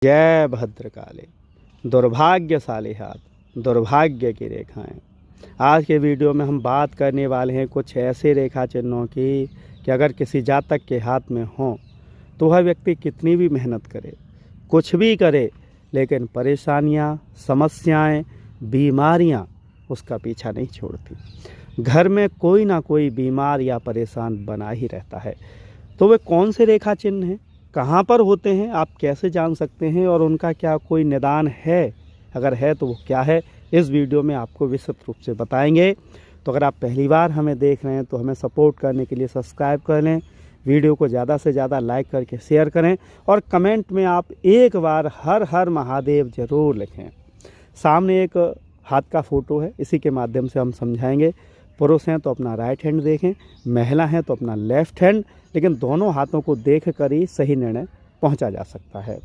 जय भद्रकाली। दुर्भाग्यशाली हाथ, दुर्भाग्य की रेखाएं। आज के वीडियो में हम बात करने वाले हैं कुछ ऐसे रेखा चिन्हों की कि अगर किसी जातक के हाथ में हों तो वह व्यक्ति कितनी भी मेहनत करे, कुछ भी करे, लेकिन परेशानियां, समस्याएं, बीमारियां उसका पीछा नहीं छोड़ती। घर में कोई ना कोई बीमार या परेशान बना ही रहता है। तो वे कौन से रेखा चिन्ह हैं, कहाँ पर होते हैं, आप कैसे जान सकते हैं और उनका क्या कोई निदान है? अगर है तो वो क्या है, इस वीडियो में आपको विस्तृत रूप से बताएंगे। तो अगर आप पहली बार हमें देख रहे हैं तो हमें सपोर्ट करने के लिए सब्सक्राइब कर लें, वीडियो को ज़्यादा से ज़्यादा लाइक करके शेयर करें और कमेंट में आप एक बार हर हर महादेव ज़रूर लिखें। सामने एक हाथ का फ़ोटो है, इसी के माध्यम से हम समझाएंगे। पुरुष हैं तो अपना राइट हैंड देखें, महिला हैं तो अपना लेफ्ट हैंड, लेकिन दोनों हाथों को देख कर ही सही निर्णय पहुंचा जा सकता है।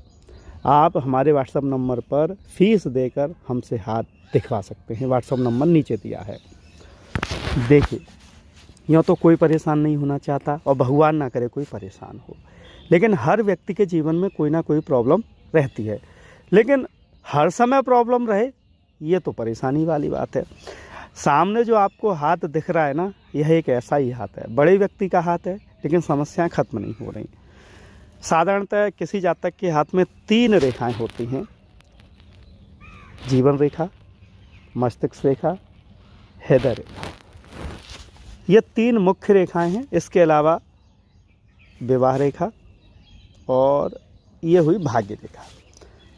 आप हमारे व्हाट्सएप नंबर पर फीस देकर हमसे हाथ दिखवा सकते हैं। व्हाट्सएप नंबर नीचे दिया है। देखिए, यूँ तो कोई परेशान नहीं होना चाहता और भगवान ना करे कोई परेशान हो, लेकिन हर व्यक्ति के जीवन में कोई ना कोई प्रॉब्लम रहती है। लेकिन हर समय प्रॉब्लम रहे, ये तो परेशानी वाली बात है। सामने जो आपको हाथ दिख रहा है ना, यह एक ऐसा ही हाथ है, बड़े व्यक्ति का हाथ है, लेकिन समस्याएं खत्म नहीं हो रही। साधारणतः किसी जातक के हाथ में 3 रेखाएं होती हैं: जीवन रेखा, मस्तिष्क रेखा, हृदय रेखा। ये 3 मुख्य रेखाएं हैं। इसके अलावा विवाह रेखा और ये हुई भाग्य रेखा।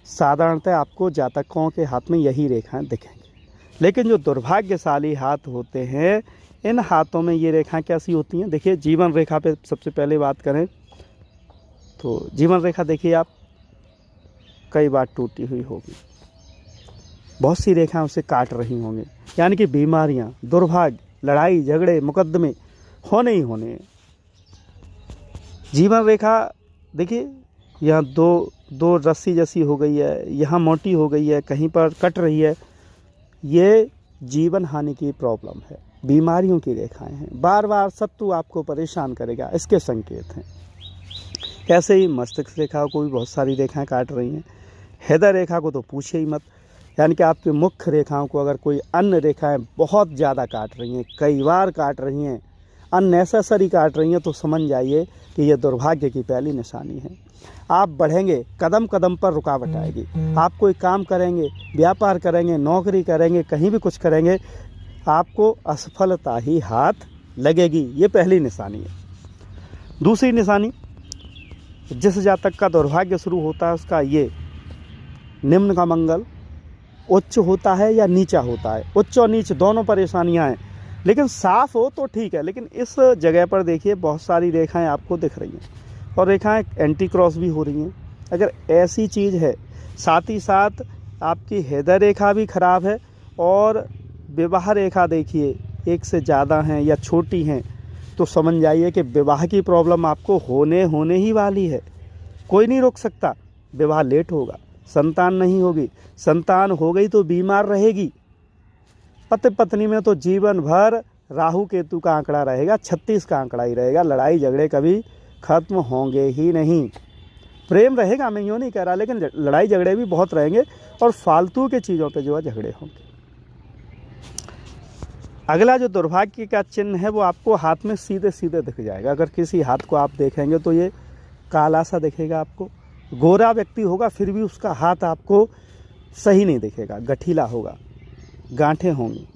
साधारणतः आपको जातकों के हाथ में यही रेखाएं दिखेंगी। लेकिन जो दुर्भाग्यशाली हाथ होते हैं, इन हाथों में ये रेखाएं कैसी होती हैं? देखिए, जीवन रेखा पे सबसे पहले बात करें तो जीवन रेखा देखिए, आप कई बार टूटी हुई होगी, बहुत सी रेखाएं उसे काट रही होंगी, यानी कि बीमारियां, दुर्भाग्य, लड़ाई झगड़े, मुकदमे होने ही होने। जीवन रेखा देखिए, यहाँ दो रस्सी जैसी हो गई है, यहाँ मोटी हो गई है, कहीं पर कट रही है। ये जीवन हानि की प्रॉब्लम है, बीमारियों की रेखाएं हैं। बार बार शत्रु आपको परेशान करेगा, इसके संकेत हैं। ऐसे ही मस्तिष्क रेखा को भी बहुत सारी रेखाएं काट रही हैं। हृदय रेखा को तो पूछे ही मत, यानी कि आपकी मुख्य रेखाओं को अगर कोई अन्य रेखाएं बहुत ज़्यादा काट रही हैं, कई बार काट रही हैं, अननेसेसरी काट रही हैं, तो समझ जाइए कि ये दुर्भाग्य की पहली निशानी है। आप बढ़ेंगे, कदम कदम पर रुकावट आएगी। आप कोई काम करेंगे, व्यापार करेंगे, नौकरी करेंगे, कहीं भी कुछ करेंगे, आपको असफलता ही हाथ लगेगी। ये पहली निशानी है। दूसरी निशानी, जिस जातक का दुर्भाग्य शुरू होता है उसका ये निम्न का मंगल उच्च होता है या नीचा होता है। उच्च और नीच दोनों परेशानियां हैं, लेकिन साफ हो तो ठीक है। लेकिन इस जगह पर देखिए, बहुत सारी रेखाएं आपको दिख रही हैं और रेखाएं एंटी क्रॉस भी हो रही हैं। अगर ऐसी चीज़ है, साथ ही साथ आपकी हृदय रेखा भी खराब है और विवाह रेखा देखिए एक से ज़्यादा हैं या छोटी हैं, तो समझ जाइए कि विवाह की प्रॉब्लम आपको होने ही वाली है। कोई नहीं रोक सकता। विवाह लेट होगा, संतान नहीं होगी, संतान हो गई तो बीमार रहेगी। पति पत्नी में तो जीवन भर राहु केतु का आंकड़ा रहेगा, 36 का आंकड़ा ही रहेगा। लड़ाई झगड़े कभी खत्म होंगे ही नहीं। प्रेम रहेगा, मैं यूँ नहीं कह रहा, लेकिन लड़ाई झगड़े भी बहुत रहेंगे और फालतू के चीज़ों पे जो है झगड़े होंगे। अगला जो दुर्भाग्य का चिन्ह है वो आपको हाथ में सीधे सीधे दिख जाएगा। अगर किसी हाथ को आप देखेंगे तो ये काला सा दिखेगा आपको। गोरा व्यक्ति होगा फिर भी उसका हाथ आपको सही नहीं दिखेगा, गठीला होगा, गांठें होंगी,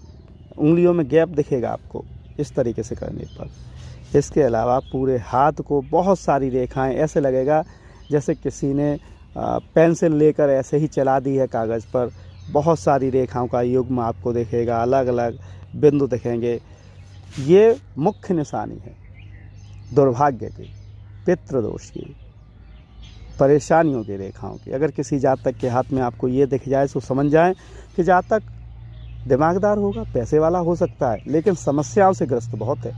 उंगलियों में गैप दिखेगा आपको इस तरीके से करने पर। इसके अलावा पूरे हाथ को बहुत सारी रेखाएं, ऐसे लगेगा जैसे किसी ने पेंसिल लेकर ऐसे ही चला दी है कागज़ पर। बहुत सारी रेखाओं का युग्म आपको दिखेगा, अलग अलग बिंदु दिखेंगे। ये मुख्य निशानी है दुर्भाग्य की, पितृदोष की, परेशानियों की रेखाओं की। अगर किसी जातक के हाथ में आपको ये दिख जाए तो समझ जाएं कि जातक दिमागदार होगा, पैसे वाला हो सकता है, लेकिन समस्याओं से ग्रस्त बहुत है।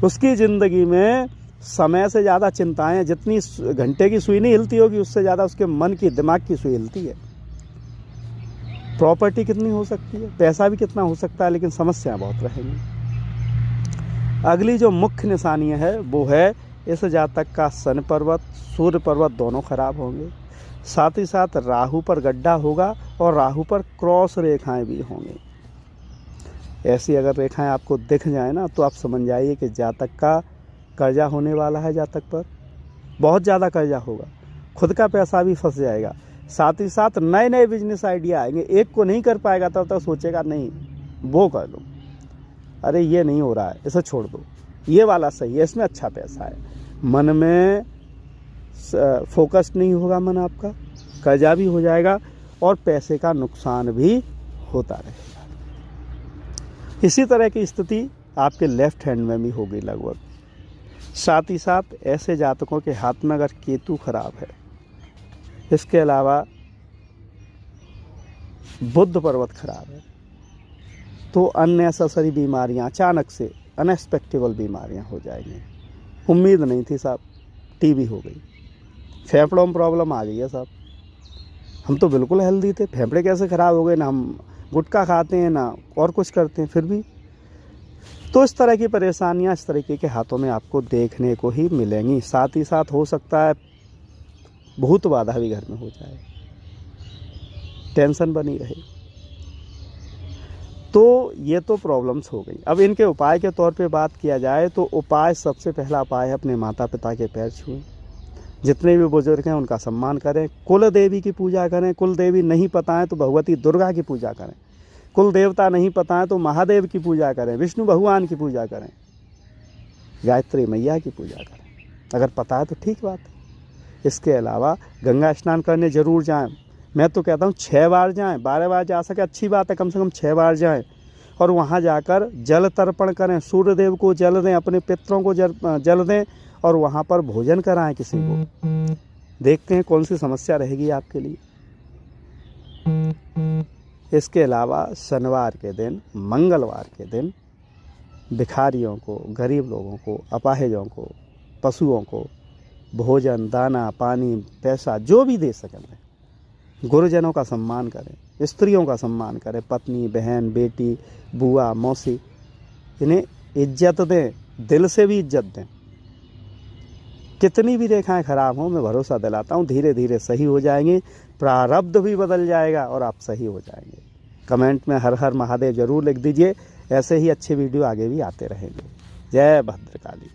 उसकी ज़िंदगी में समय से ज़्यादा चिंताएं, जितनी घंटे की सुई नहीं हिलती होगी उससे ज़्यादा उसके मन की, दिमाग की सुई हिलती है। प्रॉपर्टी कितनी हो सकती है, पैसा भी कितना हो सकता है, लेकिन समस्याएं बहुत रहेंगी। अगली जो मुख्य निशानी है वो है इस जातक का शनि पर्वत, सूर्य पर्वत दोनों खराब होंगे। साथ ही साथ राहु पर गड्ढा होगा और राहु पर क्रॉस रेखाएं भी होंगी। ऐसी अगर रेखाएं आपको दिख जाए ना तो आप समझ जाइए कि जातक का कर्जा होने वाला है। जातक पर बहुत ज़्यादा कर्जा होगा, खुद का पैसा भी फंस जाएगा। साथ ही साथ नए नए बिजनेस आइडिया आएंगे। एक को नहीं कर पाएगा तब तक सोचेगा नहीं वो कर लूँ, अरे ये नहीं हो रहा है इसे छोड़ दो, ये वाला सही है, इसमें अच्छा पैसा है। मन में फोकस नहीं होगा, मन आपका कर्जा भी हो जाएगा और पैसे का नुकसान भी होता रहेगा। इसी तरह की स्थिति आपके लेफ्ट हैंड में भी होगी लगभग। साथ ही साथ ऐसे जातकों के हाथ में अगर केतु खराब है, इसके अलावा बुध पर्वत खराब है, तो अननेसेसरी बीमारियां, अचानक से अनएक्सपेक्टेबल बीमारियां हो जाएंगी। उम्मीद नहीं थी साहब, टीबी हो गई, फेफड़ों में प्रॉब्लम आ गई है साहब, हम तो बिल्कुल हेल्दी थे, फेफड़े कैसे ख़राब हो गए, ना हम गुटखा खाते हैं ना और कुछ करते हैं फिर भी। तो इस तरह की परेशानियां इस तरीके के हाथों में आपको देखने को ही मिलेंगी। साथ ही साथ हो सकता है भूत बाधा भी घर में हो जाए, टेंशन बनी रहे। तो ये तो प्रॉब्लम्स हो गई। अब इनके उपाय के तौर पे बात किया जाए तो उपाय, सबसे पहला उपाय है अपने माता पिता के पैर छुएं। जितने भी बुजुर्ग हैं उनका सम्मान करें, कुल देवी की पूजा करें। कुल देवी नहीं पता है तो भगवती दुर्गा की पूजा करें, कुल देवता नहीं पता है तो महादेव की पूजा करें, विष्णु भगवान की पूजा करें, गायत्री मैया की पूजा करें। अगर पता है तो ठीक बात है। इसके अलावा गंगा स्नान करने ज़रूर जाएं। मैं तो कहता हूँ 6 बार जाएं, 12 बार जा सके अच्छी बात है, कम से कम 6 बार जाएं और वहाँ जाकर जल तर्पण करें, सूर्य देव को जल दें, अपने पितरों को जल दें और वहाँ पर भोजन कराएं किसी को। देखते हैं कौन सी समस्या रहेगी आपके लिए। इसके अलावा शनिवार के दिन, मंगलवार के दिन भिखारियों को, गरीब लोगों को, अपाहिजों को, पशुओं को भोजन, दाना, पानी, पैसा जो भी दे सकें, गुरुजनों का सम्मान करें, स्त्रियों का सम्मान करें, पत्नी, बहन, बेटी, बुआ, मौसी, इन्हें इज्जत दें, दिल से भी इज्जत दें। कितनी भी रेखाएं खराब हों, मैं भरोसा दिलाता हूँ धीरे धीरे सही हो जाएंगी, प्रारब्ध भी बदल जाएगा और आप सही हो जाएंगे। कमेंट में हर हर महादेव जरूर लिख दीजिए। ऐसे ही अच्छे वीडियो आगे भी आते रहेंगे। जय भद्रकाली।